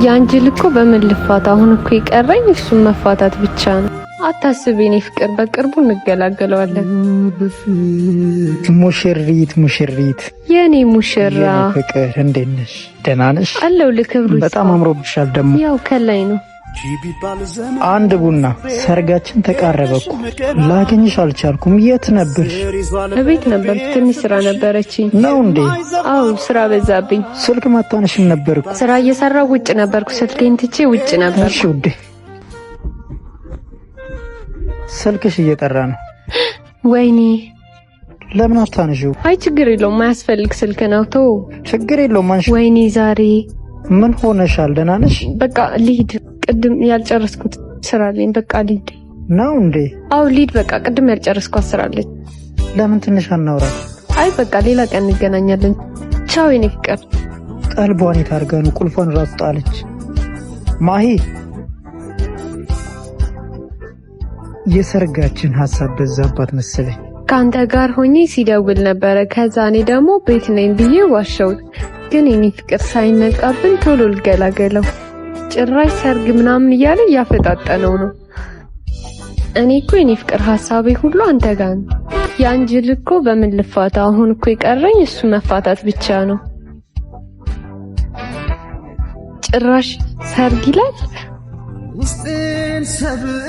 ያንጅል እኮ በምን ልፋታ? አሁን እኮ ይቀረኝ እሱን መፋታት ብቻ ነው። አታስቢ የኔ ፍቅር፣ በቅርቡ እንገላገለዋለን። ሙሽሪት የኔ ሙሽራ ፍቅር እንዴት ነሽ? ደህና ነሽ? አለው ለክብሩ በጣም አምሮብሻል። ደግሞ ያው ከላይ ነው። አንድ ቡና። ሰርጋችን ተቃረበኩ። ላገኝሽ አልቻልኩም። የት ነበርሽ? እቤት ነበር። ትንሽ ስራ ነበረችኝ። ነው እንዴ? አው ስራ በዛብኝ። ስልክ ማታነሽም ነበርኩ። ስራ እየሰራው ውጭ ነበርኩ። ስልኬን ትቼ ውጭ ነበር። እሺ ውዴ፣ ስልክሽ እየጠራ ነው። ወይኔ ለምን አታነሺው? አይ ችግር የለውም፣ ማያስፈልግ ስልክ ነው። ተው ችግር የለውም። አንቺ ወይኔ ዛሬ ምን ሆነሻል? ደህና ነሽ? በቃ ልሂድ። ቅድም ያልጨረስኩት ስራ አለኝ። በቃ ልሂድ። ነው እንዴ? አው ልሂድ። በቃ ቅድም ያልጨረስኩት ስራ አለኝ። ለምን ትንሽ አናውራ? አይ በቃ ሌላ ቀን እንገናኛለን። ቻው የኔ ፍቅር። ቀልቧን የታርጋ ነው? ቁልፏን ራሱ ጣለች። ማሂ፣ የሰርጋችን ሐሳብ በዛባት መሰለኝ። ካንተ ጋር ሆኜ ሲደውል ነበረ። ከዛ እኔ ደግሞ ቤት ነኝ ብዬ ዋሸሁት። ግን የኔ ፍቅር ሳይነቃብን ቶሎ ልገላገለው። ጭራሽ ሰርግ ምናምን እያለ እያፈጣጠነው ነው። እኔ እኮ የኔ ፍቅር ሐሳቤ ሁሉ አንተ ጋር ነው። ያንጅል እኮ በምን ልፋታ? አሁን እኮ ይቀረኝ እሱ መፋታት ብቻ ነው። ጭራሽ ሰርግ ይላል። ውስጤን ሰብሬ